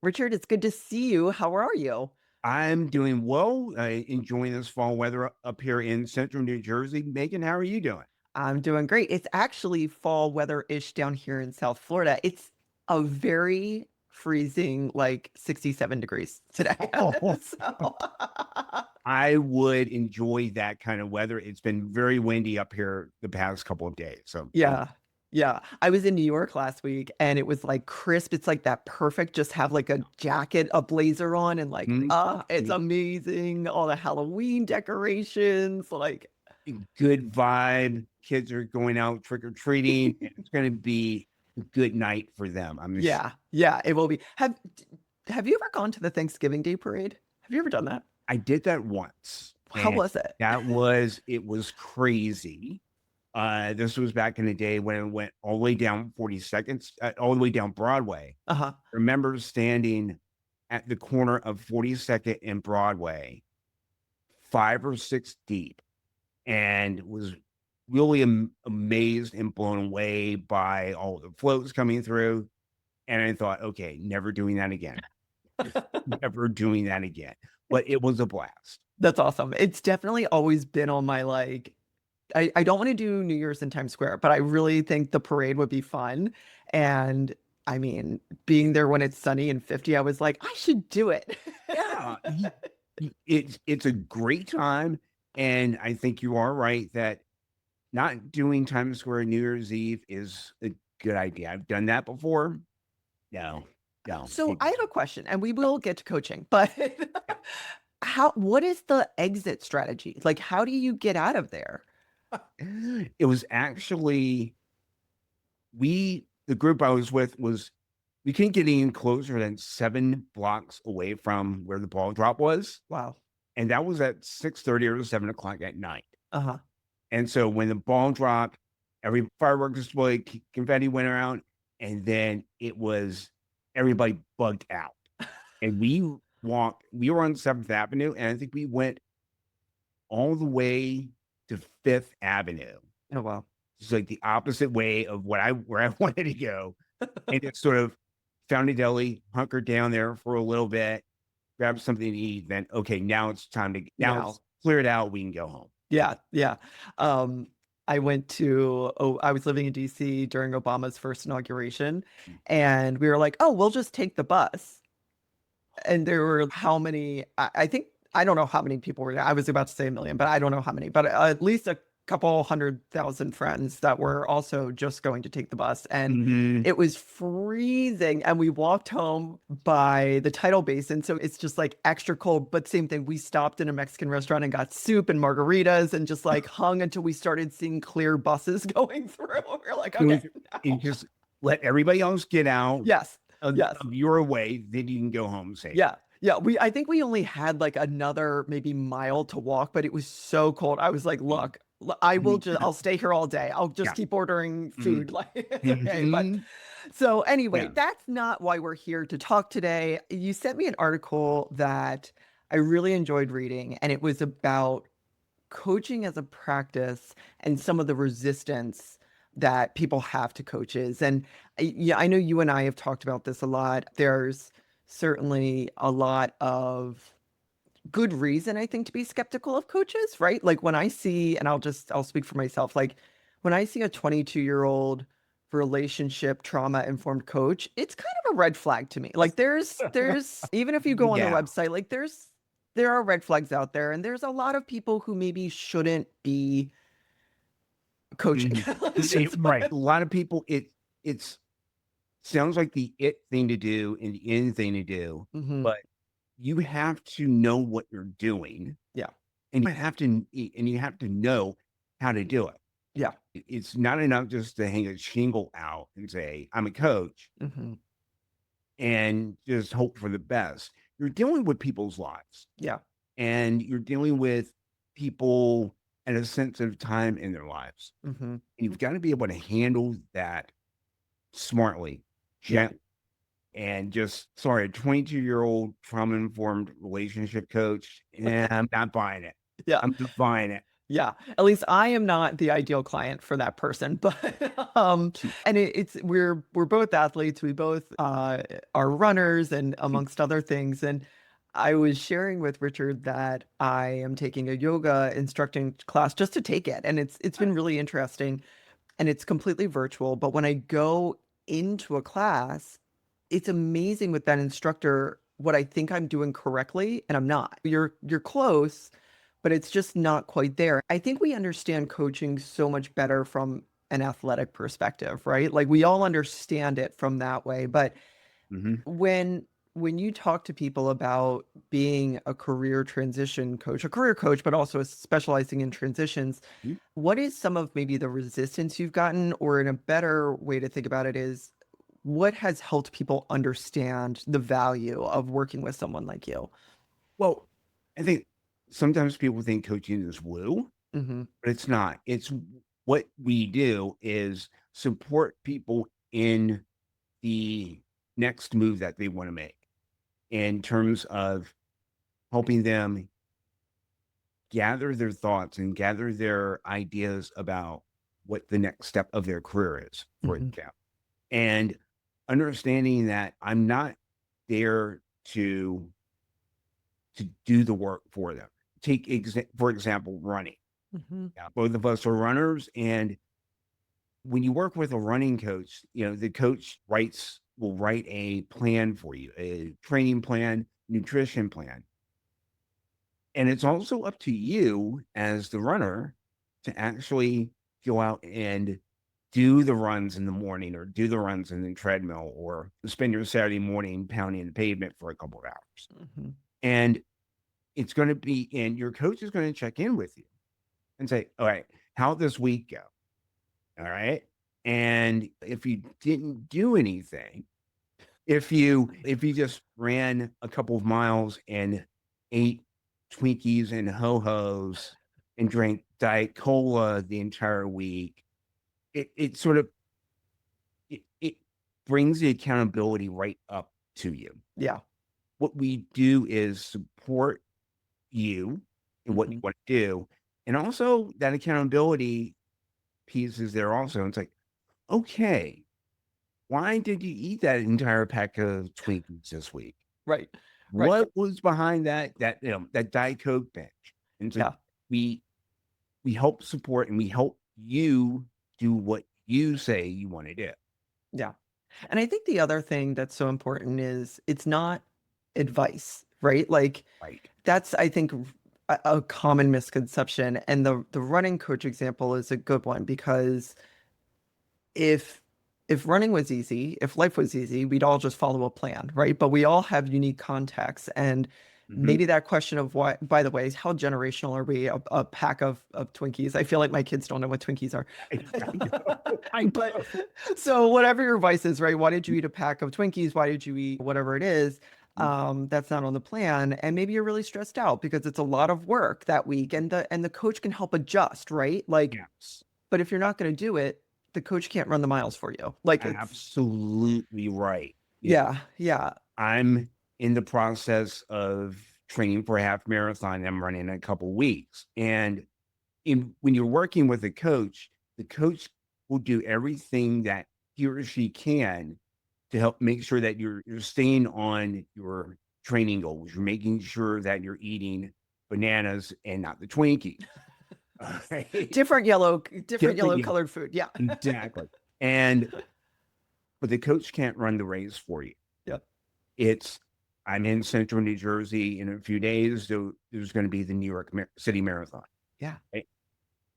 Richard, it's good to see you. How are you? I'm doing well, enjoying this fall weather up here in central New Jersey. Megan, how are you doing? I'm doing great. It's actually fall weather-ish down here in South Florida. It's a very freezing, like 67 degrees today. So, I would enjoy that kind of weather. It's been very windy up here the past couple of days. So, yeah. Yeah. I was in New York last week and it was like crisp. It's like that perfect, just have like a jacket, a blazer on, and like, mm, it's mm, amazing. All the Halloween decorations, like, good vibe. Kids are going out trick or treating. It's going to be a good night for them. I'm sure. yeah, yeah, it will be. Have you ever gone to the Thanksgiving Day parade? Have you ever done that? I did that once, How and was it? it was crazy. This was back in the day when it went all the way down 42nd, all the way down Broadway. Uh-huh. Remember standing at the corner of 42nd and Broadway, 5 or 6 deep, and was really amazed and blown away by all the floats coming through. And I thought, okay, never doing that again. Never doing that again. But it was a blast. That's awesome. It's definitely always been on my like I don't want to do New Year's in Times Square, but I really think the parade would be fun. And I mean, being there when it's sunny and 50, I was like, I should do it. Yeah, it's a great time, and I think you are right that not doing Times Square New Year's Eve is a good idea. I've done that before. No, no. So I have a question, and we will get to coaching, but what is the exit strategy? Like, how do you get out of there? It was actually the group I was with was we couldn't get any closer than 7 blocks away from where the ball drop was, Wow. and that was at 6:30 or 7 o'clock at night. Uh-huh. And so when the ball dropped, every fireworks display, confetti went around, and then it was everybody bugged out. And we were on 7th Avenue, and I think we went all the way to 5th Avenue. Oh, wow. It's like the opposite way of where I wanted to go. And just sort of found a deli, hunkered down there for a little bit, grabbed something to eat, then okay, now Now. it's cleared out, we can go home. Yeah, yeah. Um, I was living in DC during Obama's first inauguration, and we were like, oh, we'll just take the bus. And there were how many? I think I don't know how many people were there. I was about to say a million, but I don't know how many. But at least a couple 100,000 friends that were also just going to take the bus, and Mhm. it was freezing. And we walked home by the tidal basin, so it's just like extra cold. But same thing, we stopped in a Mexican restaurant and got soup and margaritas, and just like hung until we started seeing clear buses going through. We are like, It okay, was it now. just let everybody else get out Yes, yes. of your way, then you can go home safe. Yeah. Yeah, I think we only had like another maybe mile to walk, but it was so cold. I was like, look, Mhm. I'll stay here all day. I'll just Yeah. keep ordering Mhm. food. Like, it's okay. But Mhm. so anyway, Yeah. that's not why we're here to talk today. You sent me an article that I really enjoyed reading, and it was about coaching as a practice and some of the resistance that people have to coaches. And yeah, I know you and I have talked about this a lot. There's certainly a lot of good reason, I think, to be skeptical of coaches, right? Like when I see, and I'll speak for myself, like when I see a 22-year-old relationship trauma informed coach, it's kind of a red flag to me. Like there's even if you go on their Yeah. website, like there are red flags out there, and there's a lot of people who maybe shouldn't be coaching. Mhm. Let's just put Right. it. A lot of people, it's sounds like the it thing to do and the in thing to do, Mhm. but you have to know what you're doing, Yeah. and you have to know how to do it. Yeah. It's not enough just to hang a shingle out and say, "I'm a coach," Mhm. and just hope for the best. You're dealing with people's lives, Yeah. and you're dealing with people at a sensitive time in their lives, Mhm. and you've gotta be able to handle that smartly, Yeah. gently, and just sorry, a 22-year-old trauma-informed relationship coach, I'm not buying it. Yeah. I'm not buying it. Yeah, at least I am not the ideal client for that person, but and it's we're both athletes. We both are runners and amongst other things. And I was sharing with Richard that I am taking a yoga instructing class just to take it, and it's been really interesting. And it's completely virtual. But when I go into a class, it's amazing with that instructor what I think I'm doing correctly and I'm not. You're close, but it's just not quite there. I think we understand coaching so much better from an athletic perspective, right? Like we all understand it from that way. But Hmm. when when you talk to people about being a career transition coach, a career coach, but also specializing in transitions, what is some of maybe the resistance you've gotten, or in a better way to think about it is what has helped people understand the value of working with someone like you? Well, I think sometimes people think coaching is woo, Hmm. but it's not. It's what we do is support people in the next move that they want to make in terms of helping them gather their thoughts and gather their ideas about what the next step of their career is, for Hmm. example. And understanding that I'm not there to do the work for them. For example, running. Hmm. Yeah, both of us are runners, and when you work with a running coach, the coach will write a plan for you, a training plan, nutrition plan. And it's also up to you as the runner to actually go out and do the runs in the morning or do the runs in the treadmill or spend your Saturday morning pounding the pavement for a couple of hours. Hmm. And and your coach is going to check in with you and say, all right, how'd this week go? All right. And if you didn't do anything, if you just ran a couple of miles and ate Twinkies and Ho-Hos and drank Diet Cola the entire week, it sort of it brings the accountability right up to you. Yeah. What we do is support you and what you Hmm. want to do. And also that accountability piece is there also. It's like, okay, why did you eat that entire pack of Twinkies this week? Right. Right. What was behind that Diet Coke binge? And so Yeah. we we help support and we help you do what you say you want to do. Yeah. And I think the other thing that's so important is it's not advice, right? Like Right. that's, I think, a common misconception. And the running coach example is a good one because if if running was easy, if life was easy, we'd all just follow a plan, right? But we all have unique contexts. And Hmm. maybe that question of why, by the way, how generational are we? A pack of Twinkies. I feel like my kids don't know what Twinkies are. I know. I But know. so whatever your vice is, right? Why did you eat a pack of Twinkies? Why did you eat whatever it is? That's not on the plan. And maybe you're really stressed out because it's a lot of work that week and the coach can help adjust, right? Like, Yes. but if you're not going to do it, the coach can't run the miles for you. Like it's, Absolutely right. yeah, yeah. I'm in the process of training for a half marathon I'm running in a couple weeks. And when you're working with a coach, the coach will do everything that he or she can to help make sure that you're staying on your training goals. You're making sure that you're eating bananas and not the Twinkies. All right. Different Different, yellow yeah, colored food. Yeah. exactly. And but the coach can't run the race for you. Yep. It's I'm in central New Jersey in a few days. There's going to be the New York City Marathon. Yeah. Right?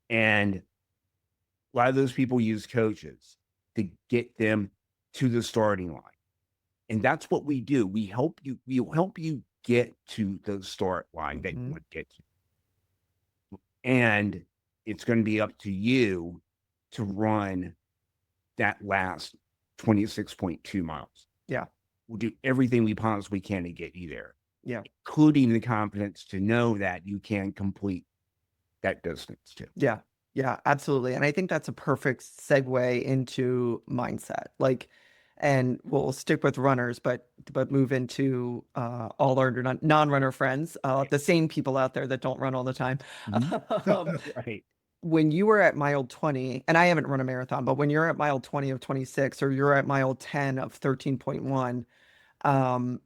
And a lot of those people use coaches to get them to the starting line. And that's what we do. We help you get to the start line that you Hmm. want to get to. And it's going to be up to you to run that last 26.2 miles. Yeah. We'll do everything we possibly can to get you there, Yeah. including the confidence to know that you can complete that distance too. Yeah. Yeah. Absolutely. And I think that's a perfect segue into mindset. Like, and we'll stick with runners, but move into all our non-runner friends, Right. the same people out there that don't run all the time. Mhm. Um, Right. when you were at mile 20, and I haven't run a marathon, but when you're at mile 20 of 26, or you're at mile 10 of 13.1, um,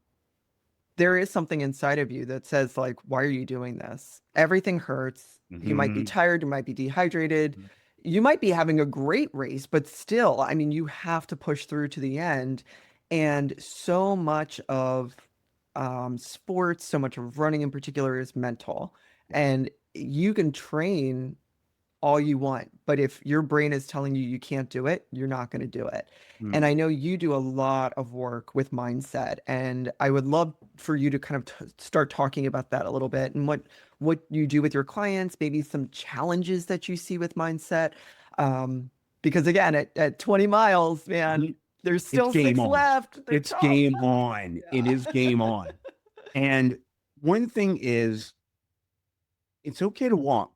there is something inside of you that says, like, why are you doing this? Everything hurts. You might be Mhm. tired, you might be dehydrated, you might be having a great race, but still, I mean, you have to push through to the end. And so much of sports, so much of running in particular, is mental. And you can train all you want, but if your brain is telling you you can't do it, you're not going to do it. And Mm. I know you do a lot of work with mindset, and I would love for you to kind of start talking about that a little bit, and what you do with your clients, maybe some challenges that you see with mindset. Um, because again, at 20 miles, man, Mhm. there's It's still game six on. left. They're It's tough. game on. It Yeah. is game on. And one thing is, it's okay to walk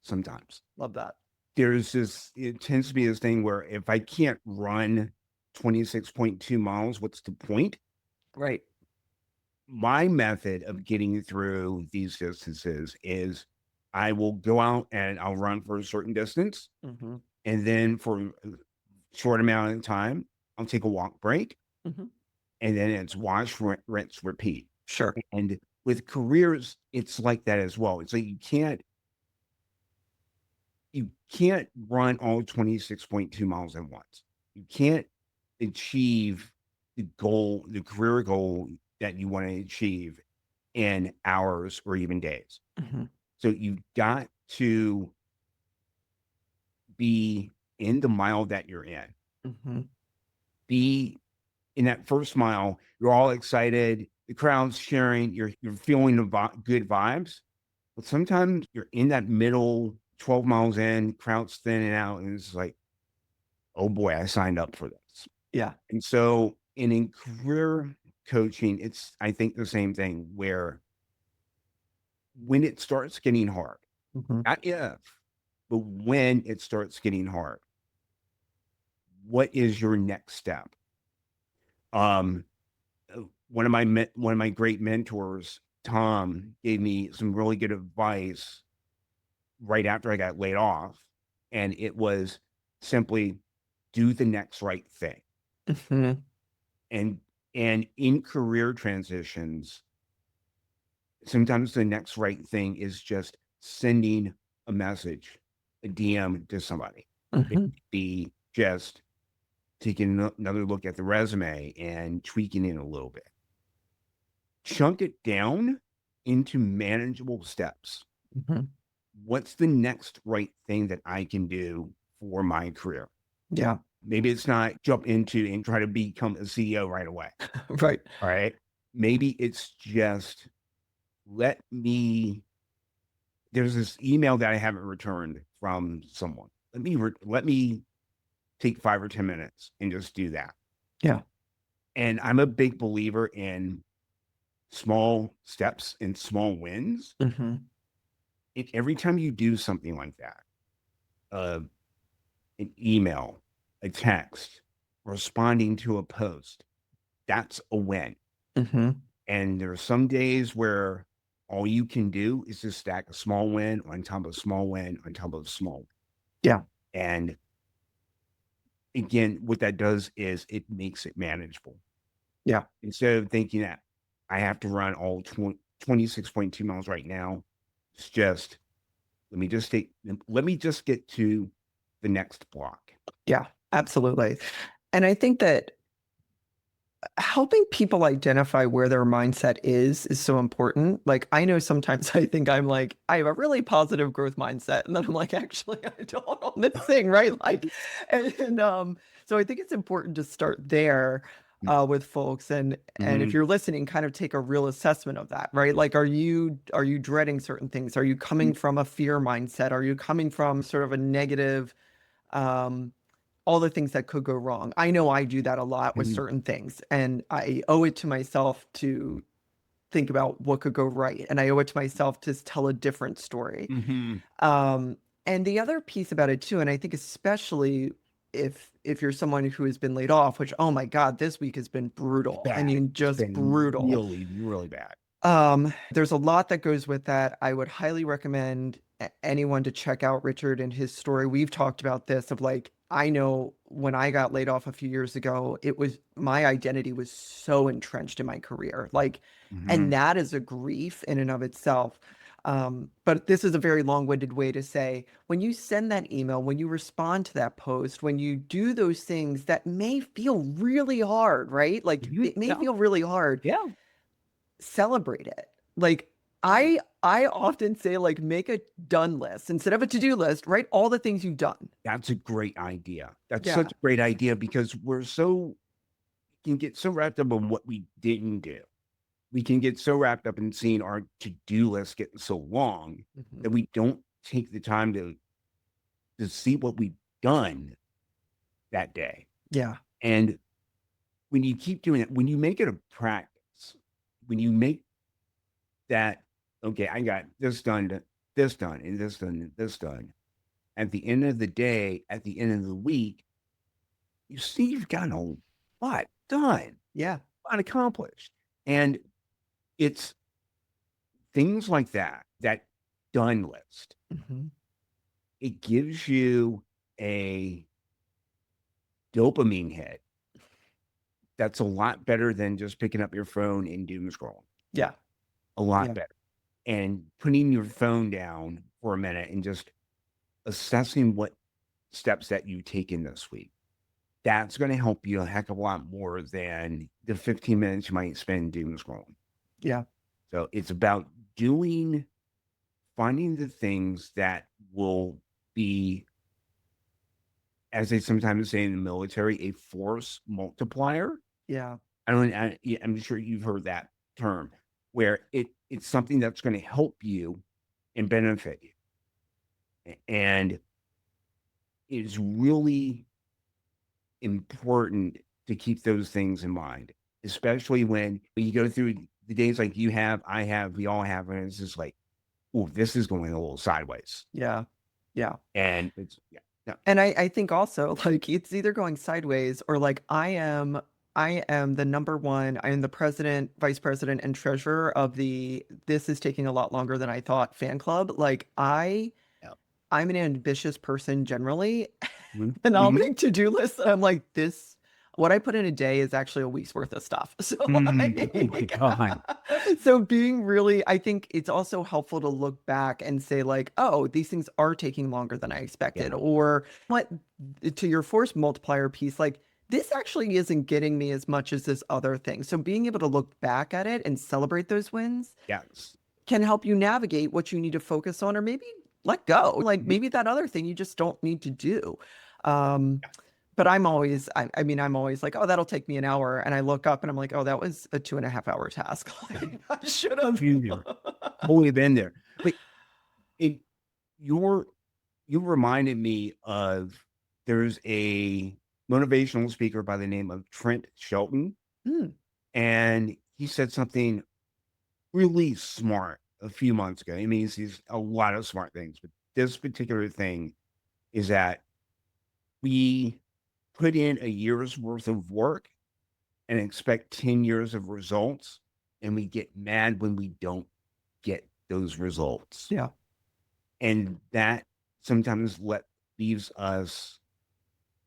sometimes. Love that. It tends to be this thing where if I can't run 26.2 miles, what's the point? Right. My method of getting through these distances is I will go out and I'll run for a certain distance. Hmm. And then for a short amount of time, I'll take a walk break. Hmm. And then it's wash, rinse, repeat. Sure. And with careers, it's like that as well. It's like you can't run all 26.2 miles at once. You can't achieve the career goal that you want to achieve in hours or even days. Hmm. So you've got to be in the mile that you're in. Hmm. Be in that first mile, you're all excited, the crowd's cheering, you're feeling the good vibes. But sometimes you're in that middle 12 miles in, crowd's thinning out, and it's like, oh boy, I signed up for this. Yeah. And so in career coaching, it's I think the same thing where when it starts getting hard, Hmm. not if, but when it starts getting hard, what is your next step? Um, one of my great mentors, Tom, gave me some really good advice right after I got laid off, and it was simply do the next right thing. Hmm. And in career transitions, sometimes the next right thing is just sending a message, a DM to somebody. It Hmm. could be just taking another look at the resume and tweaking it a little bit. Chunk it down into manageable steps. Hmm. What's the next right thing that I can do for my career? Yeah. Maybe it's not jump into and try to become a CEO right away. Right. All right. Maybe it's just let me there's this email that I haven't returned from someone. Let me take 5 or 10 minutes and just do that. Yeah. And I'm a big believer in small steps and small wins. Hmm. Every time you do something like that, uh, an email, a text, responding to a post, that's a win. Hmm. And there are some days where all you can do is just stack a small win on top of a small win on top of a small. Yeah. And again, what that does is it makes it manageable. Yeah. Instead of thinking that I have to run all 26.2 miles right now, it's just let me just get to the next block. Yeah. Absolutely. And I think that helping people identify where their mindset is so important. Like, I know sometimes I think I'm like, I have a really positive growth mindset. And then I'm like, actually, I don't on this thing, right? Like, so I think it's important to start there with folks. And if Mhm. you're listening, kind of take a real assessment of that, right? Like, are you dreading certain things? Are you coming from a fear mindset? Are you coming from sort of a negative um all the things that could go wrong? I know I do that a lot with Mhm. certain things, and I owe it to myself to think about what could go right, and I owe it to myself to tell a different story. Mhm. Um, and the other piece about it too, and I think especially if you're someone who has been laid off, which, oh my God, this week has been brutal. I Bad. mean, It's just been brutal. really, really bad. There's a lot that goes with that. I would highly recommend anyone to check out Richard and his story. We've talked about this of like, I know when I got laid off a few years ago, it was my identity was so entrenched in my career. Like, and Mhm. that is a grief in and of itself. But this is a very long-winded way to say when you send that email, when you respond to that post, when you do those things that may feel really hard, right? Like You it may yeah, feel really hard, yeah. celebrate it. Like I often say like make a done list instead of a to-do list, write all the things you've done. That's a great idea. That's Yeah. such a great idea because can get so wrapped up in what we didn't do. We can get so wrapped up in seeing our to-do list getting so long Mhm. that we don't take the time to see what we've done that day. Yeah. And when you keep doing it, when you make it a practice, when you make that, okay, I got this done, this done, and this done, and this done. At the end of the day, at the end of the week, you see you've got a lot done, Yeah. a lot accomplished. And it's things like that, that done list. Mhm. It gives you a dopamine hit that's a lot better than just picking up your phone and doom scrolling. Yeah. A lot Yeah. better. And putting your phone down for a minute and just assessing what steps that you've taken this week. That's going to help you a heck of a lot more than the 15 minutes you might spend doom scrolling. Yeah. So it's about finding the things that will be, as they sometimes say in the military, a force multiplier. Yeah. Yeah, I'm sure you've heard that term, where it's something that's going to help you and benefit you. And it's really important to keep those things in mind, especially when you go through the days like you have, I have, we all have, and it's just like, oh, this is going a little sideways. Yeah. Yeah. And it's, yeah, no, And I think also like it's either going sideways or like I am the number one, I am the president, vice president, and treasurer of the this is taking a lot longer than I thought fan club. Like yeah. I'm an ambitious person generally, Mhm, and I'll mhm, make to-do lists. And I'm like, this, what I put in a day is actually a week's worth of stuff. So mhm. Oh my like, God. so being really, I think it's also helpful to look back and say like, oh, these things are taking longer than I expected. Yeah. Or what, to your force multiplier piece, like this actually isn't getting me as much as this other thing. So being able to look back at it and celebrate those wins Yes. can help you navigate what you need to focus on or maybe let go. Like Mhm. maybe that other thing you just don't need to do. Um, but I mean, I'm always like, oh, that'll take me an hour. And I look up and I'm like, oh, that was a 2.5 hour task. Like, I should have. Been there. Totally been there. But it, you're, you reminded me of, there's a motivational speaker by the name of Trent Shelton, Hmm. and he said something really smart a few months ago. He means he's a lot of smart things, but this particular thing is that we put in a year's worth of work and expect 10 years of results, and we get mad when we don't get those results. Yeah. And that sometimes leaves us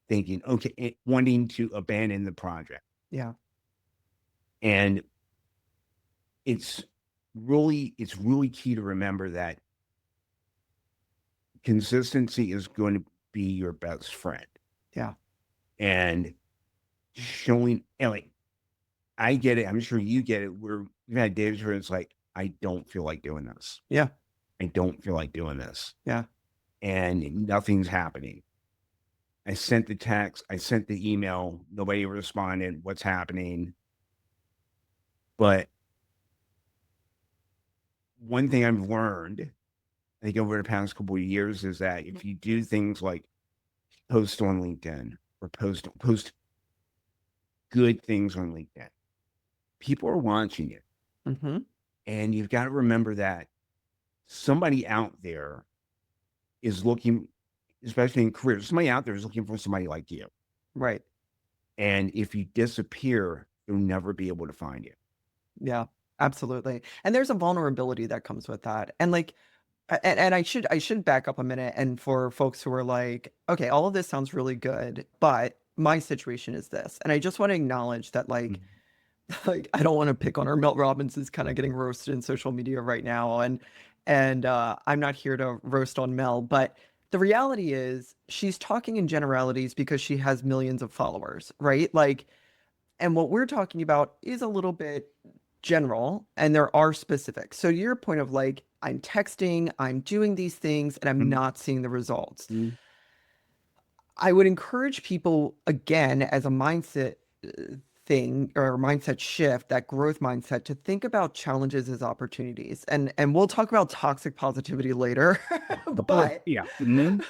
thinking, okay, wanting to abandon the project. Yeah. And it's it's really key to remember that consistency is going to be your best friend. Yeah. And showing, and like, I get it. I'm sure you get it. Where we've had days where it's like, I don't feel like doing this. Yeah. I don't feel like doing this. Yeah. And nothing's happening. I sent the text, I sent the email, nobody responded. What's happening? But one thing I've learned, I think over the past couple of years, is that if you do things like post on LinkedIn or post good things on LinkedIn, people are watching it. Mm-hmm. And you've got to remember that somebody out there is looking, especially in careers. Somebody out there is looking for somebody like you. Right. And if you disappear, they'll never be able to find you. Yeah, absolutely. And there's a vulnerability that comes with that. And like, and I should back up a minute. And for folks who are like, okay, all of this sounds really good, but my situation is this. And I just want to acknowledge that like, Mhm. like I don't want to pick on her. Mel Robbins is kind of getting roasted in social media right now. And I'm not here to roast on Mel, but the reality is she's talking in generalities because she has millions of followers, right? Like, and what we're talking about is a little bit general and there are specifics. So your point of like, I'm texting, I'm doing these things, and I'm Mhm. not seeing the results. Mhm. I would encourage people, again, as a mindset thing or mindset shift, that growth mindset, to think about challenges as opportunities. And we'll talk about toxic positivity later. Oh, but yeah. Mhm.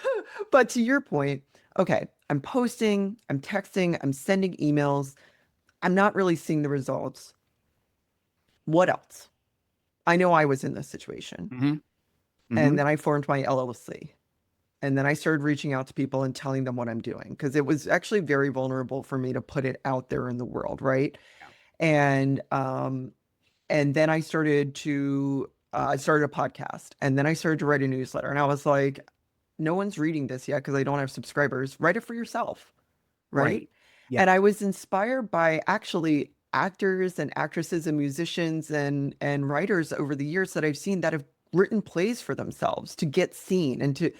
but to your point, okay, I'm posting, I'm texting, I'm sending emails. I'm not really seeing the results. What else? I know I was in this situation. Mhm. And Mhm. then I formed my LLC. And then I started reaching out to people and telling them what I'm doing because it was actually very vulnerable for me to put it out there in the world, right? Yeah. And then I started a podcast, and then I started to write a newsletter, and I was like, no one's reading this yet because I don't have subscribers. Write it for yourself, right? Right. Yeah. And I was inspired by actually actors and actresses and musicians and writers over the years that I've seen that have written plays for themselves to get seen and to Yeah.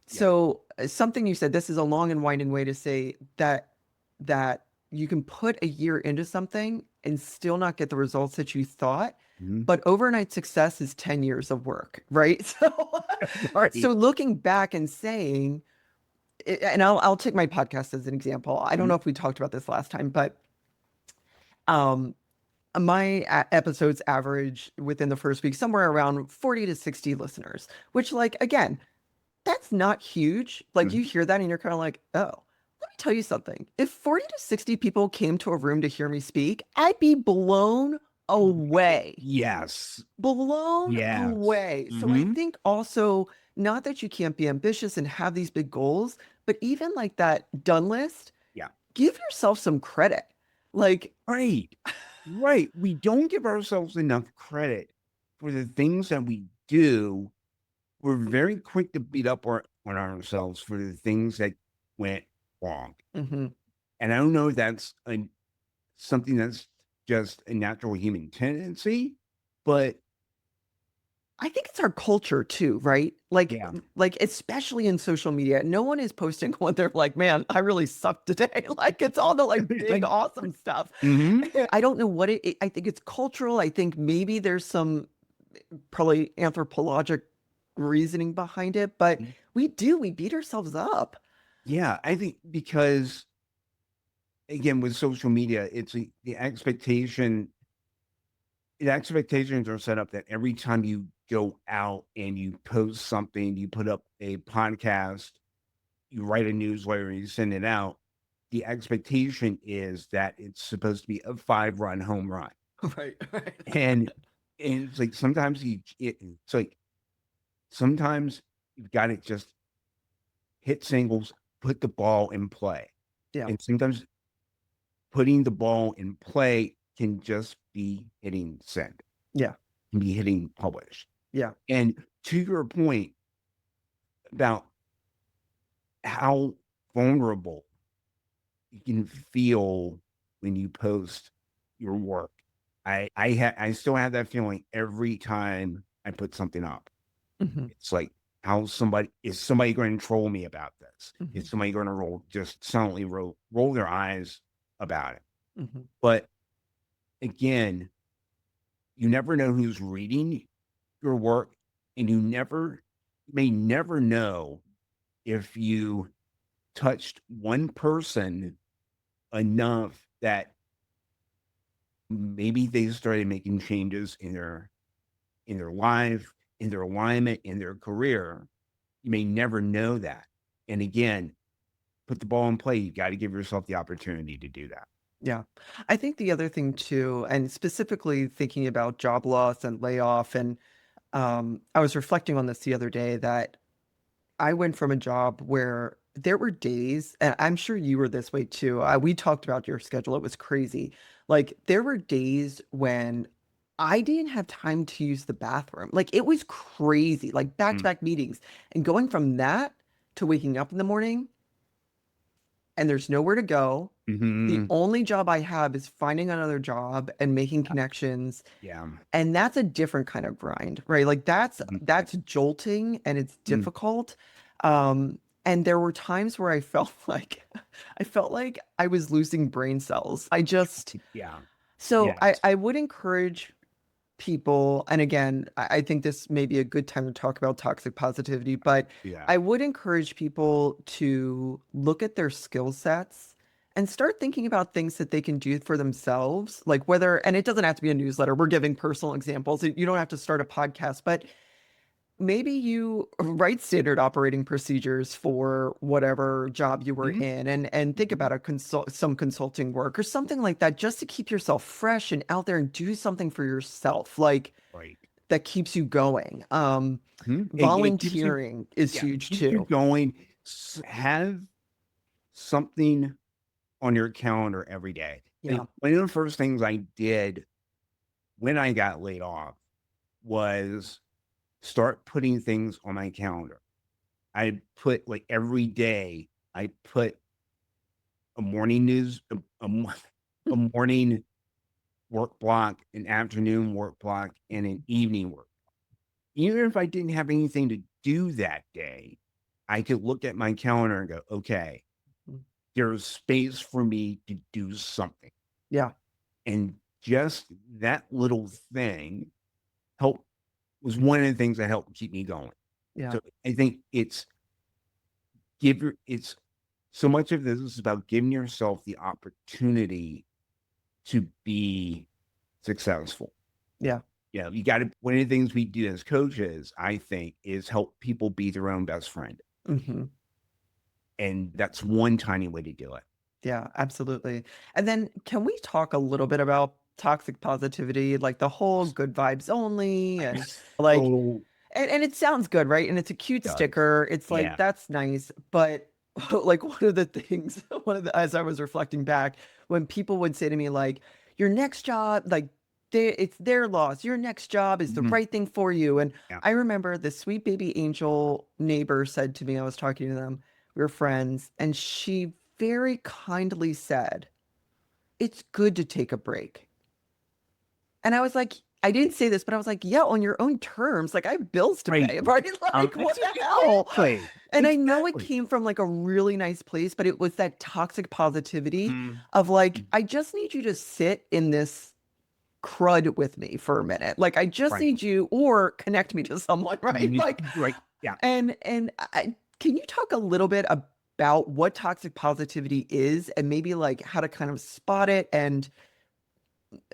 so something you said, this is a long and winding way to say that you can put a year into something and still not get the results that you thought, Mhm. but overnight success is 10 years of work, right? So Right. looking back and saying, and I'll take my podcast as an example. I don't Mhm. know if we talked about this last time, but um my episodes average within the first week somewhere around 40 to 60 listeners, which like again, that's not huge. Like you Mhm. hear that and you're kind of like, oh, let me tell you something. If 40 to 60 people came to a room to hear me speak, I'd be blown away. Yes. Blown Yes. away. So I Mhm. think also, not that you can't be ambitious and have these big goals, but even like that done list, Yeah. give yourself some credit. Like, Right. Right. We don't give ourselves enough credit for the things that we do. We're very quick to beat up on ourselves for the things that went wrong. mhm. And I don't know if that's something that's just a natural human tendency, but I think it's our culture too, right? Like, yeah. like especially in social media, no one is posting when they're like, "Man, I really sucked today." Like it's all the like It's big like, awesome stuff. mhm. I don't know what I think it's cultural. I think maybe there's some probably anthropologic reasoning behind it, but we beat ourselves up. Yeah, I think because again with social media, it's the expectations are set up that every time you go out and you post something, you put up a podcast, you write a newsletter, and you send it out, the expectation is that it's supposed to be a 5-run home run. Right, right. And it's like it's like sometimes you've got to just hit singles, put the ball in play. Yeah, And sometimes putting the ball in play can just be hitting send, yeah, can be hitting publish. yeah. And to your point about how vulnerable you can feel when you post your work, I still have that feeling every time I put something up. Hmm. It's like how somebody going to troll me about this? Hmm. Is somebody going to just silently roll their eyes about it? Hmm. But again, you never know who's reading your work, and may never know if you touched one person enough that maybe they started making changes in their life, in their alignment, in their career. You may never know that. And again, put the ball in play. You got to give yourself the opportunity to do that. Yeah. I think the other thing too, and specifically thinking about job loss and layoff, and I was reflecting on this the other day that I went from a job where there were days, and I'm sure you were this way too. We talked about your schedule. It was crazy. Like there were days when I didn't have time to use the bathroom. Like it was crazy, like Mm. back-to-back meetings. And going from that to waking up in the morning and there's nowhere to go. The Mhm. only job I have is finding another job and making connections. Yeah. And that's a different kind of grind, right? Like Mhm. that's jolting and it's Mm. difficult. And there were times where I felt like I felt like I was losing brain cells. Yeah. So Yes. I would encourage people, and again, I think this may be a good time to talk about toxic positivity, but Yeah. I would encourage people to look at their skill sets and start thinking about things that they can do for themselves, like whether, and it doesn't have to be a newsletter, we're giving personal examples. You don't have to start a podcast, but maybe you write standard operating procedures for whatever job you were Mhm. in and think Mhm. about some consulting work or something like that just to keep yourself fresh and out there and do something for yourself like Right. that keeps you going. Mhm. It keeps you, Volunteering is yeah, it huge keeps you too. going. Have something on your calendar every day. Like Yeah. one of the first things I did when I got laid off was start putting things on my calendar. I put like every day, I put a morning news, a morning work block, an afternoon work block, and an evening work. Even if I didn't have anything to do that day, I could look at my calendar and go, okay, there's space for me to do something. Yeah. And just that little thing helped was one of the things that helped keep me going. Yeah. So I think it's so much of this is about giving yourself the opportunity to be successful. Yeah. Yeah, you got to. One of the things we do as coaches, I think, is help people be their own best friend, Hmm. and that's one tiny way to do it. Yeah, absolutely. And then can we talk a little bit about toxic positivity, like the whole good vibes only and like So and it sounds good, right? And it's a cute does sticker. It's like yeah. that's nice, but like one of the things, one of the as I was reflecting back, when people would say to me like, "Your next job, like it's their loss. Your next job is the Mhm. right thing for you." And Yeah. I remember the sweet baby angel neighbor said to me, I was talking to them, we were friends, and she very kindly said, "It's good to take a break." And I was like, I didn't say this, but I was like, yeah, on your own terms. Like I have bills to Right. pay, right? Like what the hell? Exactly. And I know it Exactly. came from like a really nice place, but it was that toxic positivity Mhm. of like, I just need you to sit in this crud with me for a minute. Like I just Right. need you or connect me to someone, right? Like, Right. Yeah. can you talk a little bit about what toxic positivity is and maybe like how to kind of spot it and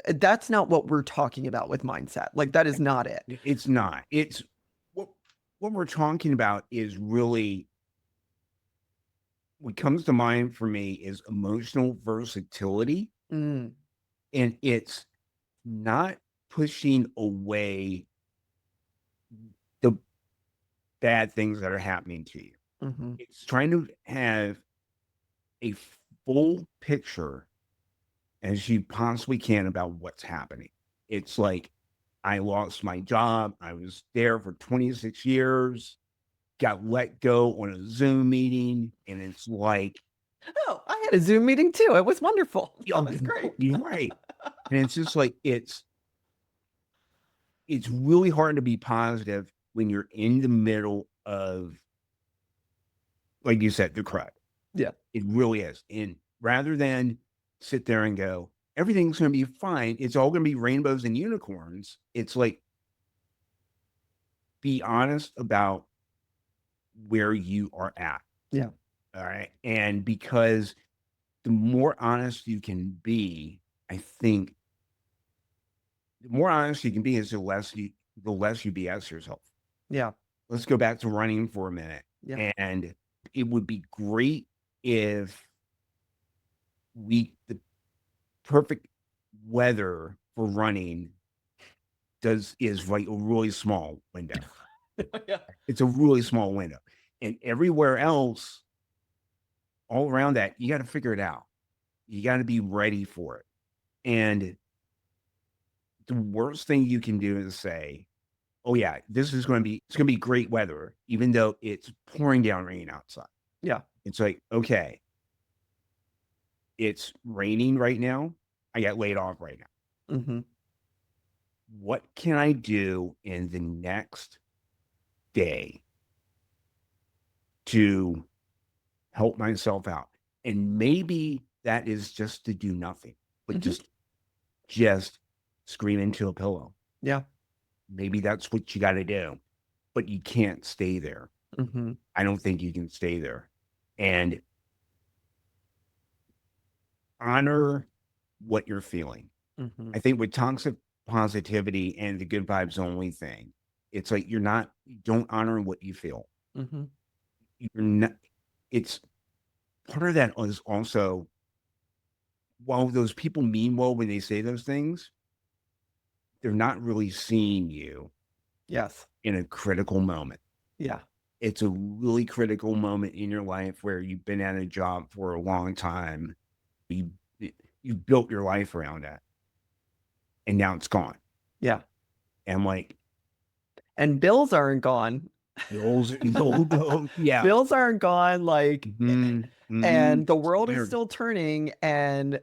that's not what we're talking about with mindset. Like that is not it. It's not. It's what what we're talking about is really what comes to mind for me is emotional versatility. Mm, And it's not pushing away the bad things that are happening to you. hmm. It's trying to have a full picture as you possibly can about what's happening. It's like, I lost my job. I was there for 26 years, got let go on a Zoom meeting. And it's like, Oh, I had a Zoom meeting too. It was wonderful. That oh, was great. you're right. And it's just like, it's really hard to be positive when you're in the middle of, like you said, the crud. Yeah. It really is. And rather than sit there and go, everything's going to be fine, it's all going to be rainbows and unicorns. It's like, be honest about where you are at. Yeah. All right. And because the more honest you can be, I think the more honest you can be is the less you BS yourself. Yeah. Let's go back to running for a minute. Yeah. And it would be great if the perfect weather for running is like a really small window. Yeah. It's a really small window. And everywhere else, all around that, you got to figure it out. You got to be ready for it. And the worst thing you can do is say, oh yeah, it's going to be great weather, even though it's pouring down rain outside. Yeah. It's like, okay, it's raining right now. I got laid off right now. Mm-hmm. What can I do in the next day to help myself out? And maybe that is just to do nothing, but Mm-hmm. just scream into a pillow. Yeah. Maybe that's what you got to do, but you can't stay there. Mm-hmm. I don't think you can stay there. And honor what you're feeling. Mm-hmm. I think with toxic positivity and the good vibes only thing, it's like you don't honor what you feel. Mm-hmm. You're not, it's part of that is also, while those people mean well when they say those things, they're not really seeing you Yes. in a critical moment. Yeah. It's a really critical moment in your life where you've been at a job for a long time. You, you built your life around that, and now it's gone. Yeah. And I'm like, And bills aren't gone. yeah. Bills aren't gone. Like, and the Still world is there. still turning. And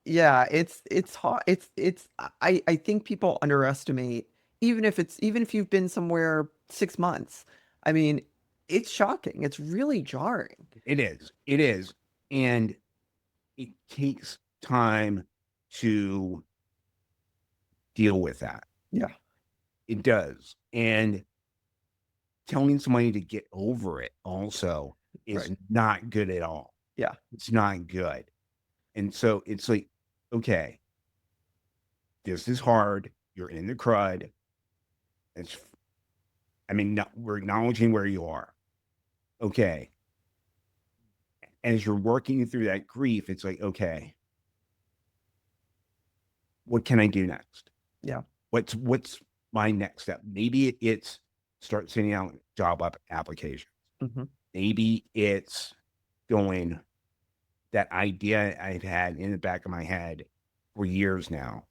yeah, it's hard. It's I think people underestimate, even if you've been somewhere 6 months. I mean, it's shocking. It's really jarring. It is. It is. And it takes time to deal with that. Yeah. It does. And telling somebody to get over it also is Right. not good at all. Yeah. It's not good. And so it's like, okay, this is hard. You're in the crud. It's, I mean, no, we're acknowledging where you are. Okay. As you're working through that grief, it's like, okay, what can I do next? Yeah. What's my next step? Maybe it's start sending out applications. Hmm. Maybe it's going, that idea I've had in the back of my head for years now.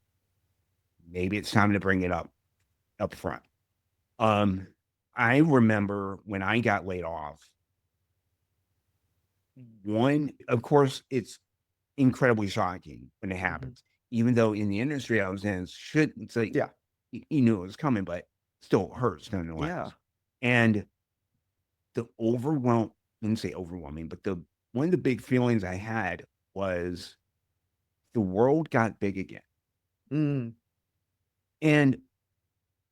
Maybe it's time to bring it up front. I remember when I got laid off, of course, it's incredibly shocking when it Hmm. happens. Even though in the industry I was in, it's like Yeah. you knew it was coming, but still hurts nonetheless. Yeah. And the overwhelm, I didn't say overwhelming, but the one of the big feelings I had was the world got big again. Mm. And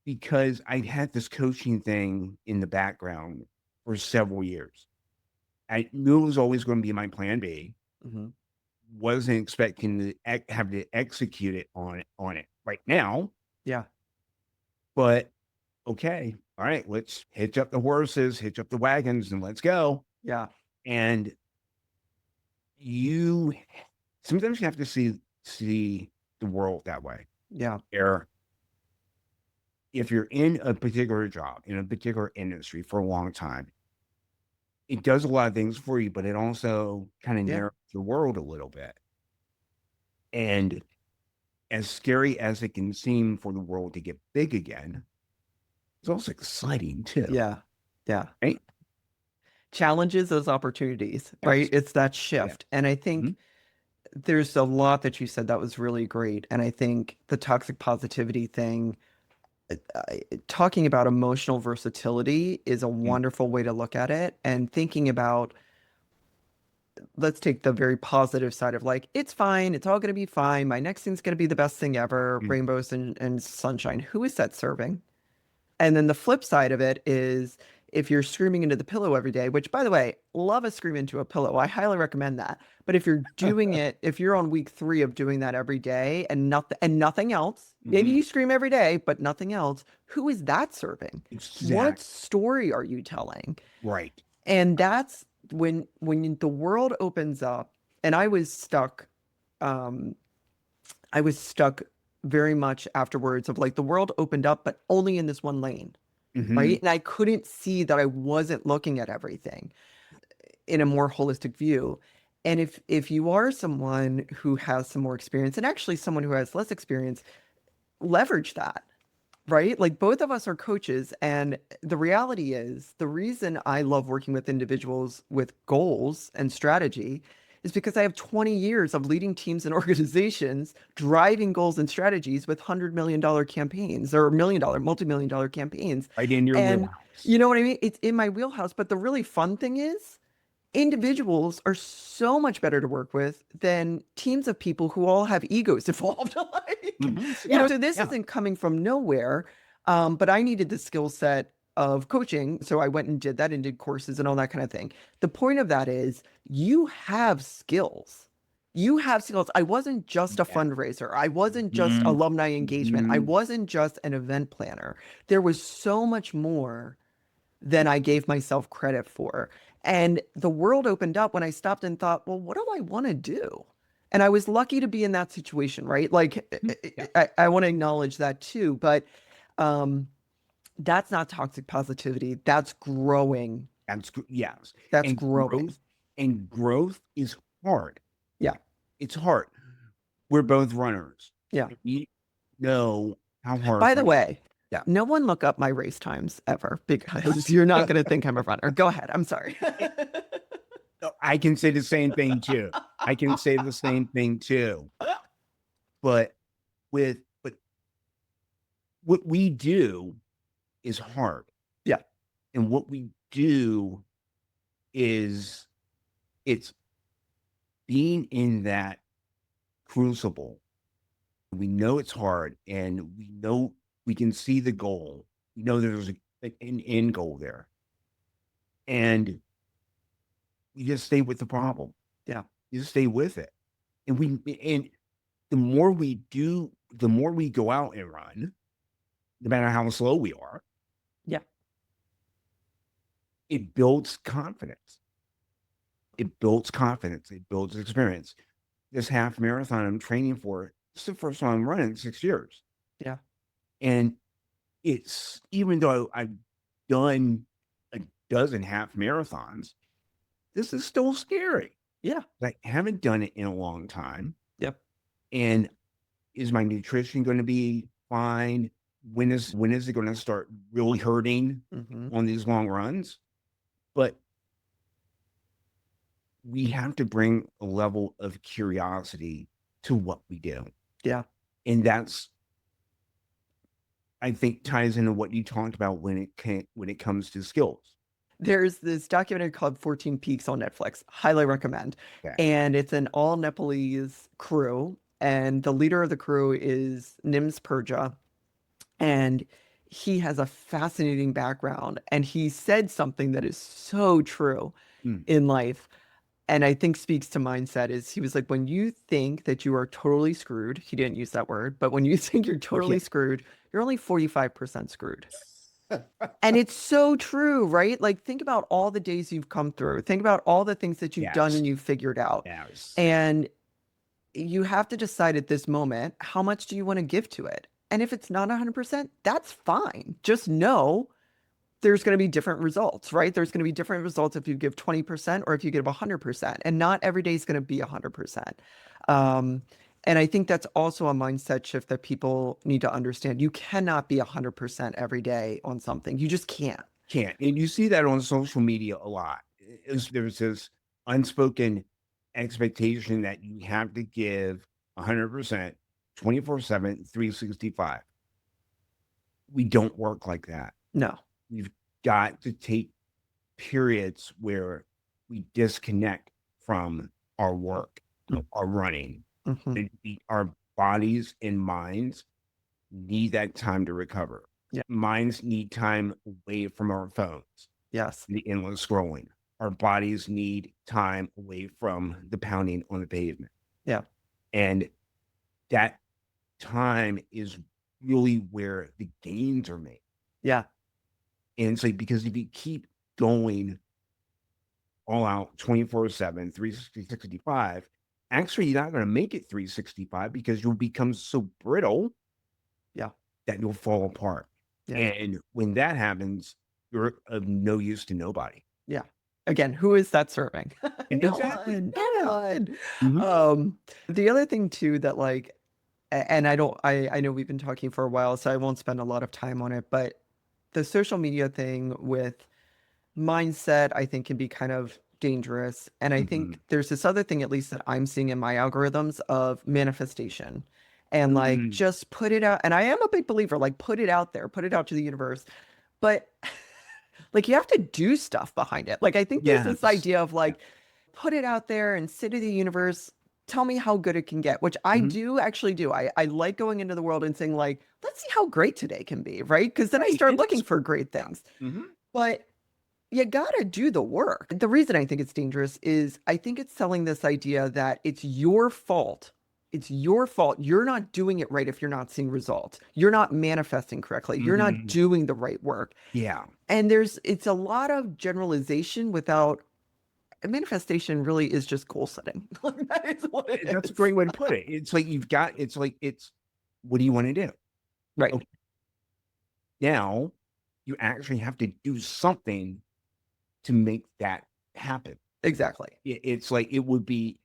because I had this coaching thing in the background for several years, I knew it was always going to be my plan B. Hmm. Wasn't expecting to have to execute it on it right now, Yeah. but okay, all right, let's hitch up the horses, hitch up the wagons, and let's go. Yeah. And you sometimes you have to see the world that way. Yeah. Where if you're in a particular job, in a particular industry for a long time, it does a lot of things for you, but it also kind of Yeah. narrows your world a little bit. And as scary as it can seem for the world to get big again, it's also exciting too, Yeah. Yeah. right? Challenges as opportunities, right? Yes. It's that Yeah. shift. And I think Mhm. there's a lot that you said that was really great. And I think the toxic positivity thing, talking about emotional versatility is a Mm. wonderful way to look at it. And thinking about, let's take the very positive side of like, it's fine, it's all going to be fine. My next thing's going to be the best thing ever, Mm. rainbows and sunshine. Who is that serving? And then the flip side of it is if you're screaming into the pillow every day, which by the way, love a scream into a pillow. I highly recommend that. But if you're doing it, if you're on week 3 of doing that every day and nothing else, maybe Mhm. you scream every day, but nothing else, who is that serving? What Exactly. story are you telling? Right. And that's when the world opens up, and um, I was stuck very much afterwards of like the world opened up, but only in this one lane. Hmm. right? And I couldn't see that I wasn't looking at everything in a more holistic view. And if you are someone who has some more experience and actually someone who has less experience, leverage that, right? Like both of us are coaches. And the reality is the reason I love working with individuals with goals and strategy is because I have 20 years of leading teams and organizations, driving goals and strategies with $100 million campaigns or $1 million, multi-million dollar campaigns. Right in your And wheelhouse. you know what I mean? It's in my wheelhouse. But the really fun thing is, individuals are so much better to work with than teams of people who all have egos involved. Like, Hmm. you know, Yeah. so this Yeah. isn't coming from nowhere. But I needed the skill set of coaching. So I went and did that and did courses and all that kind of thing. The point of that is you have skills. You have skills. I wasn't just a Yeah. fundraiser. I wasn't just Hmm. alumni engagement. I Hmm. wasn't just an event planner. There was so much more than I gave myself credit for. And the world opened up when I stopped and thought, well, what do I want to do? And I was lucky to be in that situation, right? Like, Yeah. I want to acknowledge that too, but um, that's not toxic positivity. That's growing. Yes. That's And growing. growth is hard. Yeah. It's hard. We're both runners. Yeah. We know how hard By the running. way, Yeah. no one look up my race times ever because you're not going to think I'm a runner. Go ahead. I'm sorry. I can say the same thing too. I can say the same thing too. But but what we do is hard. Yeah. And what we do is it's being in that crucible. We know it's hard and we know we can see the goal. We know there's an end goal there. And you just stay with the problem. Yeah. You just stay with it. And the more we do, the more we go out and run, no matter how slow we are, Yeah. it builds confidence. It builds confidence. It builds experience. This half marathon I'm training for, it's the first time I'm running in 6 years. Yeah. And it's even though I've done a dozen half marathons, this is still scary. Yeah. I haven't done it in a long time. Yep. And is my nutrition going to be fine? When is it going to start really hurting Hmm. on these long runs? But we have to bring a level of curiosity to what we do. Yeah. And that's, I think, ties into what you talked about when it comes to skills. There's this documentary called 14 Peaks on Netflix. Highly recommend. Okay. And it's an all Nepalese crew. And the leader of the crew is Nims Purja. And he has a fascinating background. And he said something that is so true Mm. in life. And I think speaks to mindset is he was like, when you think that you are totally screwed, he didn't use that word, but when you think you're totally Okay. screwed, you're only 45% screwed. And it's so true, right? Like, think about all the days you've come through. Think about all the things that you've done Yes. and you've figured out. Yes. And you have to decide at this moment, how much do you want to give to it? And if it's not 100%, that's fine. Just know there's going to be different results, right? There's going to be different results if you give 20% or if you give 100%. And not every day is going to be 100%. Um, and I think that's also a mindset shift that people need to understand. You cannot be 100% every day on something. You just can't. Can't. And you see that on social media a lot. There's this unspoken expectation that you have to give 100%, 24/7, 365. We don't work like that. No. We've got to take periods where we disconnect from our work, our running. Hmm. Our bodies and minds need that time to recover. Yeah. Minds need time away from our phones, Yes. the endless scrolling. Our bodies need time away from the pounding on the pavement. Yeah. And that time is really where the gains are made. Yeah. And it's like, because if you keep going all out 24/7, 365, actually, you're not going to make it 365 because you'll become so brittle Yeah. that you'll fall apart. Yeah. And when that happens, you're of no use to nobody. Yeah. Again, who is that serving? No Exactly. one. No Yeah. one. Mhm. The other thing too that like and I don't I know we've been talking for a while, so I won't spend a lot of time on it, but the social media thing with mindset, I think can be kind of dangerous. And I think Mhm. there's this other thing, at least that I'm seeing in my algorithms of manifestation and like Mhm. just put it out. And I am a big believer, like put it out there, put it out to the universe. But like you have to do stuff behind it. Like I think there's this Yes. idea of Yeah. like put it out there and sit to the universe. Tell me how good it can get, which I Mhm. do actually do. I like going into the world and saying like, let's see how great today can be, right? Because then I Right. start It looking is. for great Yeah. things. Mhm. But you gotta do the work. The reason I think it's dangerous is I think it's selling this idea that it's your fault. It's your fault. You're not doing it right if you're not seeing results. You're not manifesting correctly. You're not Mhm. doing the right work. Yeah. And it's a lot of generalization without manifestation really is just goal setting. Like, that is what it That's a is. great way to put it. It's like it's what do you want to do? Right. Okay, now you actually have to do something to make that happen. Exactly. It's like it would be,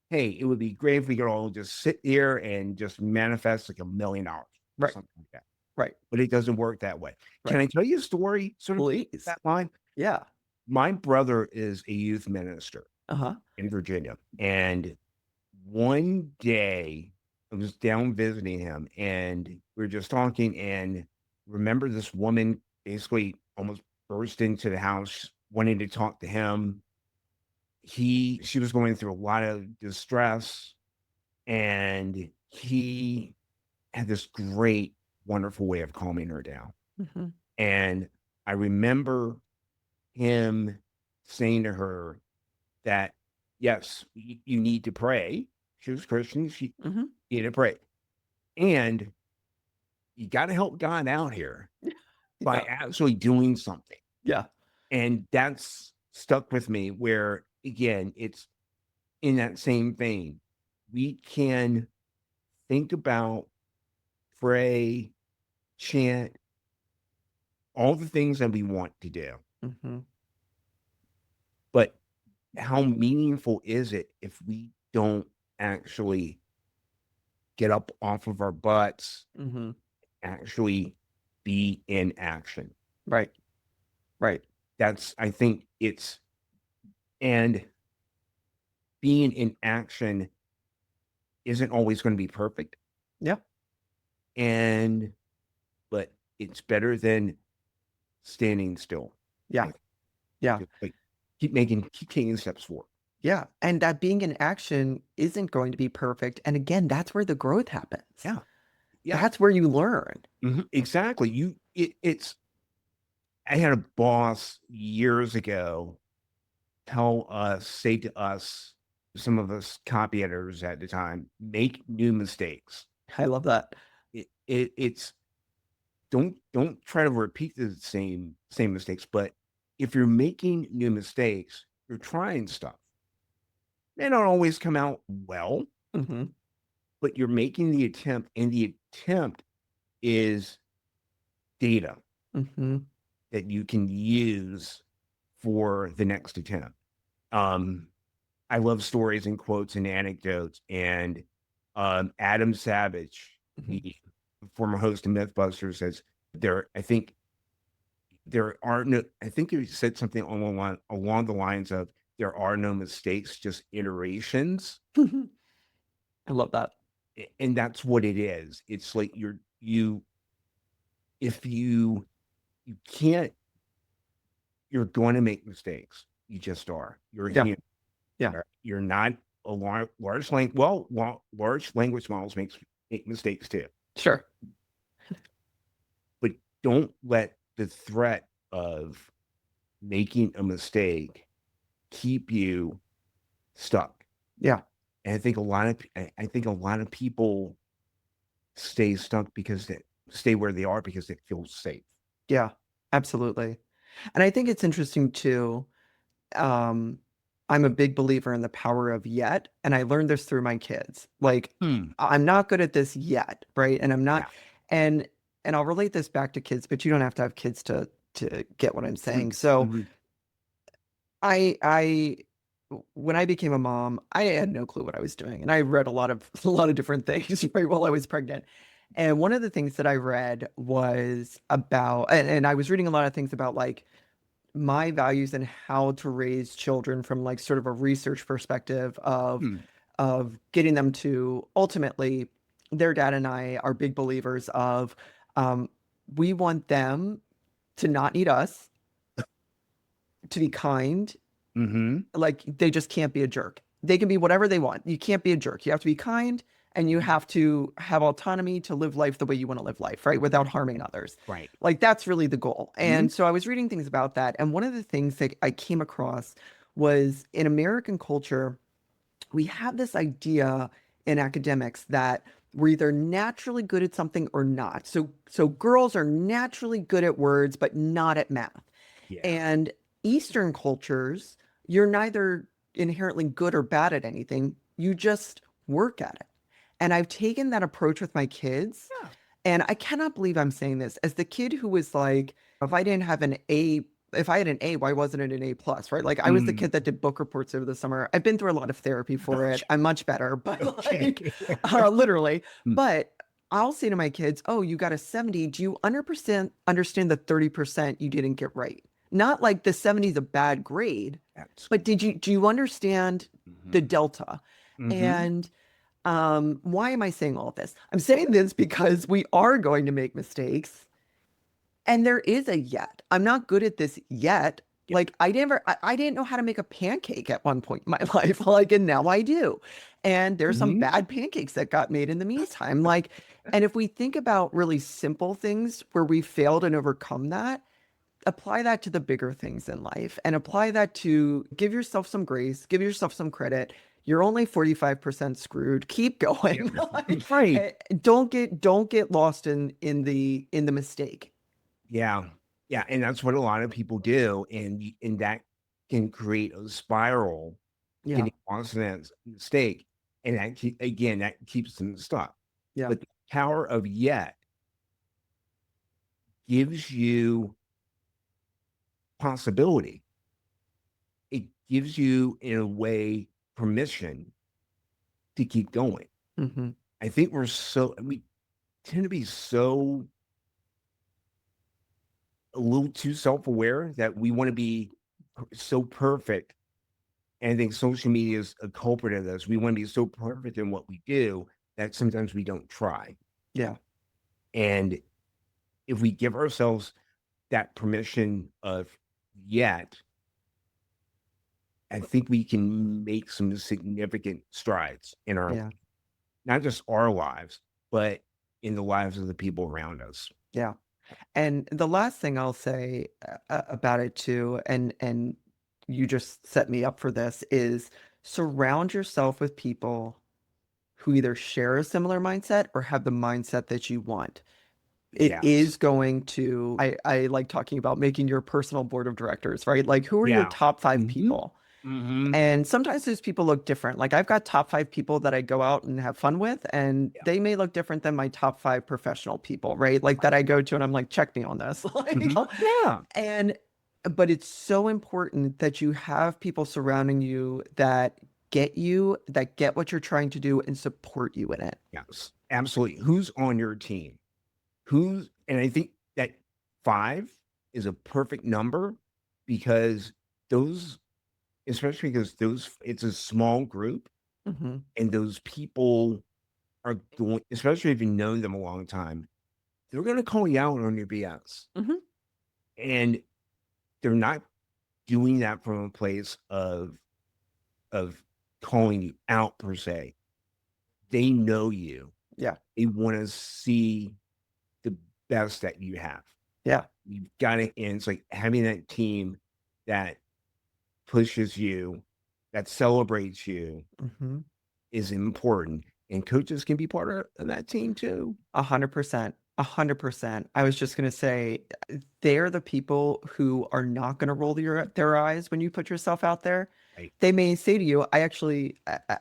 hey, it would be great if we could all just sit here and just manifest like $1 million or Right. something like that. Right. But it doesn't work that way. Can Right. I tell you a story sort of Please. that line? Yeah. My brother is a youth minister Uh-huh. in Virginia. And one day I was down visiting him and we were just talking. And remember, this woman basically almost burst into the house wanting to talk to him. She was going through a lot of distress and he had this great, wonderful way of calming her down. Hmm. And I remember him saying to her that, yes, you need to pray. She was Christian. She Hmm. needed to pray. And you got to help God out here by Yeah. actually doing something. Yeah. And that's stuck with me where, again, it's in that same vein. We can think about, pray, chant, all the things that we want to do. Hmm. But how meaningful is it if we don't actually get up off of our butts, Hmm. actually be in action? Right. Right. That's, I think and being in action isn't always going to be perfect. Yeah. And, but it's better than standing still. Yeah. I Yeah. just like keep taking steps forward. Yeah. And that being in action isn't going to be perfect. And again, that's where the growth happens. Yeah. Yeah. That's where you learn. Exactly. It's, I had a boss years ago say to us, some of us copy editors at the time, make new mistakes. I love that. It's don't try to repeat the same mistakes, but if you're making new mistakes, you're trying stuff. They don't always come out well, Hmm. but you're making the attempt, and the attempt is data Hmm. that you can use for the next attempt. Um, I love stories and quotes and anecdotes. And Adam Savage, Hmm. the former host of MythBusters, says I think there are no. I think he said something along the lines of there are no mistakes, just iterations. I love that. And that's what it is. It's like you if you can't, you're going to make mistakes. You just are. You're Yeah. human. Yeah. You're not a large language models make mistakes too, Sure. but don't let the threat of making a mistake keep you stuck. Yeah. And I think a lot of people stay stuck because they stay where they are because it feels safe. Yeah. Absolutely. And I think it's interesting too. Um, I'm a big believer in the power of yet, and I learned this through my kids. Like, Hmm. I'm not good at this yet, right? And I'm not, Yeah. and and I'll relate this back to kids, but you don't have to have kids to get what I'm saying. Mm, So mhm, I when I became a mom, I had no clue what I was doing, and I read a lot of a lot of different things right while I was pregnant. And one of the things that I read was about, and I was reading a lot of things about like my values and how to raise children from like sort of a research perspective mm, of getting them to ultimately their dad and I are big believers of um, we want them to not need us, to be kind, mhm, like they just can't be a jerk. They can be whatever they want. You can't be a jerk. You have to be kind and you have to have autonomy to live life the way you want to live life, right? Without harming others. right. Like that's really the goal. Mhm, And so I was reading things about that. And one of the things that I came across was in American culture, we have this idea in academics that we're either naturally good at something or not. So girls are naturally good at words, but not at math. yeah, And Eastern cultures, you're neither inherently good or bad at anything. You just work at it. And I've taken that approach with my kids. yeah, And I cannot believe I'm saying this as the kid who was like, if I didn't have an A, if I had an A, why wasn't it an A plus, right? Like I was the mm, kid that did book reports over the summer. I've been through a lot of therapy for it. I'm much better, but okay, like literally. mm, But I'll say to my kids, oh, you got a 70. Do you 100% understand the 30% you didn't get right? Not like the 70 is a bad grade, that's but do you understand the mhm, delta? mhm, And why am I saying all of this? I'm saying this because we are going to make mistakes, and there is a yet. I'm not good at this yet. yeah, Like I didn't know how to make a pancake at one point in my life, like, and now I do. And there's some mhm, bad pancakes that got made in the meantime. Like, and if we think about really simple things where we failed and overcome that, apply that to the bigger things in life and apply that to give yourself some grace, give yourself some credit. You're only 45% screwed. Keep yeah, going. Like, right, don't get lost in the mistake. yeah, yeah, and that's what a lot of people do, and that can create a spiral, Yeah. getting lost in that mistake, and that keeps them stuck. Yeah. But the power of yet gives you possibility. It gives you, in a way, permission to keep going. Hmm. I think we tend to be so a little too self-aware that we want to be so perfect. And I think social media is a culprit of this. We want to be so perfect in what we do that sometimes we don't try. Yeah. And if we give ourselves that permission of yet, I think we can make some significant strides in our, Yeah. not just our lives, but in the lives of the people around us. Yeah. And the last thing I'll say about it too, and you just set me up for this, is surround yourself with people who either share a similar mindset or have the mindset that you want. It Yes. is going to, I like talking about making your personal board of directors, right? Like who are your Yeah. top five Hmm. people? Hmm. And sometimes those people look different. Like I've got top five people that I go out and have fun with, and Yeah. they may look different than my top five professional people, right? Like that I go to and I'm like, check me on this. Like, Hmm. Yeah. and but it's so important that you have people surrounding you that get what you're trying to do and support you in it. Yes. Absolutely. Who's on your team? And I think that five is a perfect number because those, especially because it's a small group Hmm. and those people are going, especially if you know them a long time, they're going to call you out on your BS. Hmm. And they're not doing that from a place of calling you out per se. They know you. Yeah. They want to see the best that you have. Yeah. You've got to, and it's like having that team that pushes you, that celebrates you Hmm. is important. And coaches can be part of that team too. 100%. 100%. I was just going to say, they're the people who are not going to roll their eyes when you put yourself out there. Right. They may say to you, I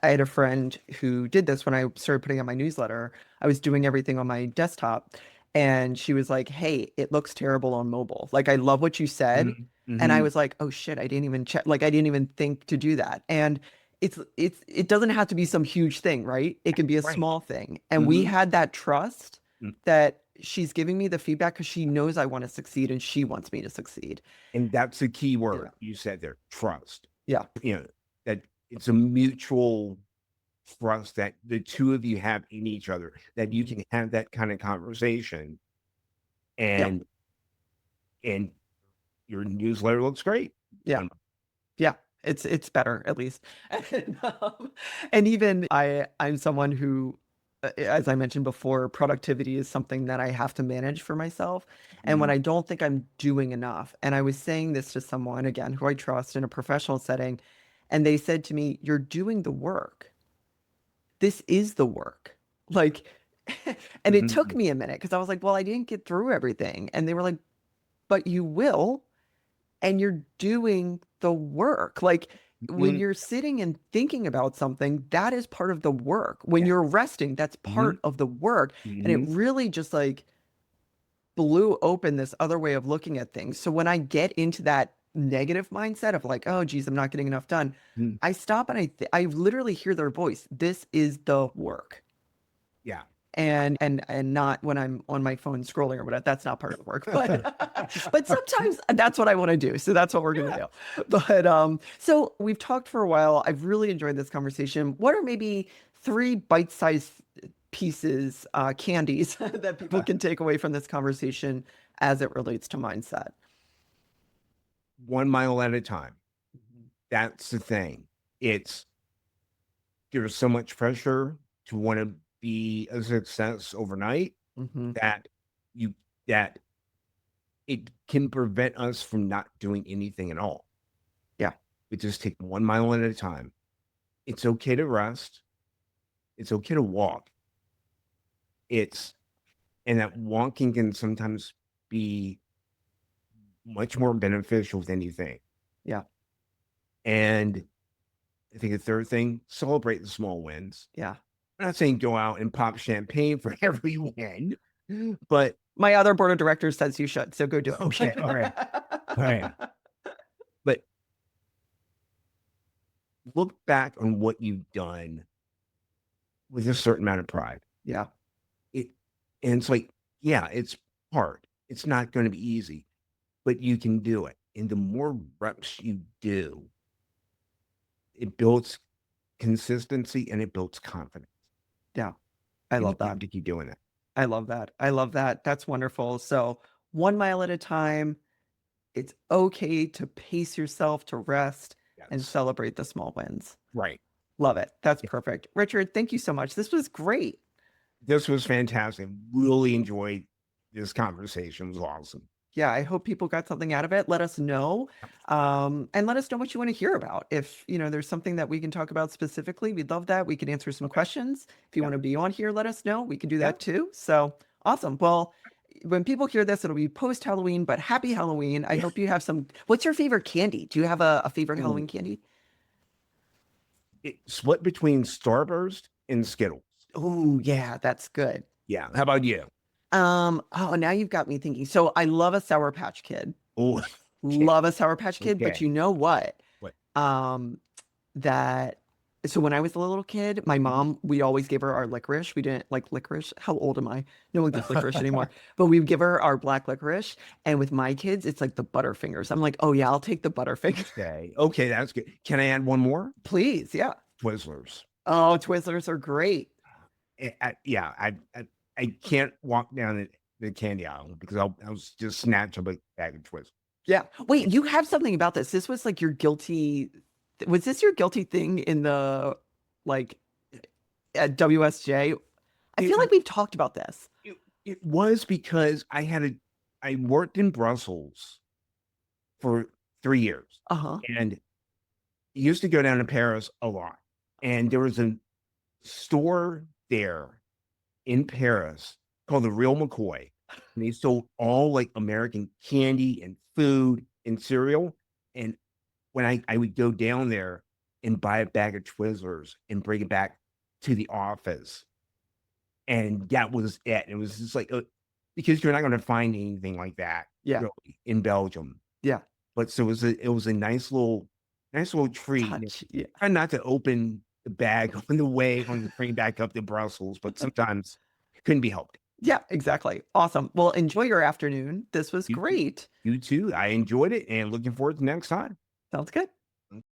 had a friend who did this when I started putting out my newsletter. I was doing everything on my desktop. And she was like, "Hey, it looks terrible on mobile. Like, I love what you said." Mhm. And I Mhm. was like, "Oh shit, I didn't even check. Like, I didn't even think to do that." And it doesn't have to be some huge thing, right? It can be a Right. small thing. And we Mhm. had that trust Mm. that she's giving me the feedback because she knows I want to succeed and she wants me to succeed. And that's the key Yeah. word you said there, trust. Yeah. You know, that it's a mutual trust that the two of you have in each other, that you Mhm. can have that kind of conversation, Yeah. and and your newsletter looks great. Yeah. Um, Yeah, it's better at least. And even I'm someone who, as I mentioned before, productivity is something that I have to manage for myself. And when mhm, I don't think I'm doing enough, and I was saying this to someone again who I trust in a professional setting, and they said to me, "You're doing the work. This is the work." Like, and it took mhm, me a minute because I was like, "Well, I didn't get through everything." And they were like, "But you will." And you're doing the work. Like when mhm, you're sitting and thinking about something, that is part of the work. When yeah. you're resting, that's part Mhm, of the work. And it mhm, really just like blew open this other way of looking at things. So when I get into that negative mindset of like, oh, geez, I'm not getting enough done, mhm, I stop and I literally hear their voice. This is the work. yeah. And not when I'm on my phone scrolling or whatever. That's not part of the work, but sometimes that's what I want to do. So that's what we're gonna Yeah. do. But so we've talked for a while. I've really enjoyed this conversation. What are maybe three bite-sized pieces, candies that people can take away from this conversation as it relates to mindset? 1 mile at a time. That's the thing. It's There's so much pressure to wanna be a success overnight Mm-hmm. that you that it can prevent us from not doing anything at all. Yeah, We just take 1 mile at a time. It's okay to rest. It's okay to walk. It's and that walking can sometimes be much more beneficial than you think. yeah, And I think the third thing, celebrate the small wins. yeah. I'm not saying go out and pop champagne for every win, but My other board of directors says you should, so go do okay, all right, all right. it. But look back on what you've done with a certain amount of pride. Yeah, It and it's like, yeah, it's hard. It's not going to be easy, but you can do it. And the more reps you do, it builds consistency and it builds confidence. yeah. I And you love that. have to keep doing it. I love that. I love that. That's wonderful. So, 1 mile at a time, it's okay to pace yourself, to rest, and Yes. celebrate the small wins. Right. Love it. That's Yeah. perfect. Richard, thank you so much. This was great. This was fantastic. Really enjoyed this conversation. It was awesome. Yeah, I hope people got something out of it. Let us know. And let us know what you want to hear about. If, there's something that we can talk about specifically, we'd love that. We can answer some Okay. questions. If you Yeah. want to be on here, let us know. We can do Yeah. that too. So awesome. Well, when people hear this, it'll be post Halloween, but happy Halloween. I Yeah. hope you have some. What's your favorite candy? Do you have a favorite Ooh. Halloween candy? It split between Starburst and Skittles. Oh, yeah, that's good. Yeah. How about you? Oh, now you've got me thinking. So I love a Sour Patch Kid. Oh, okay. Love a Sour Patch Kid, but Okay. you know what? What? Um, that so when I was a little kid, my Mhm. mom, we always gave her our licorice. We didn't like licorice. How old am I? No one gives licorice anymore. But we would give her our black licorice. And with my kids, it's like the Butterfingers. I'm like, oh yeah, I'll take the Butterfinger. Okay. Okay, that's good. Can I add one more? Please, yeah. Twizzlers. Oh, Twizzlers are great. Yeah, I can't walk down the candy aisle because I'll just snatch a big bag of Twizzlers. Yeah. Wait, you have something about this. This was like your guilty. Was this your guilty thing in the like at WSJ? I It feel like we've talked about this. it it was because I worked in Brussels for 3 years, Uh-huh. and used to go down to Paris a lot, and there was a store there in Paris called the Real McCoy, and they sold all, like, American candy and food and cereal, and when I would go down there and buy a bag of Twizzlers and bring it back to the office, and that was it. It was just like, because you're not gonna find anything like that Yeah. really in Belgium. Yeah. But so it was a nice little treat, and Touch. Yeah. try not to open the bag on the train back up to Brussels, but sometimes it couldn't be helped. Yeah, exactly. Awesome. Well, enjoy your afternoon. This was You too. great. You too. I enjoyed it and looking forward to next time. Sounds good.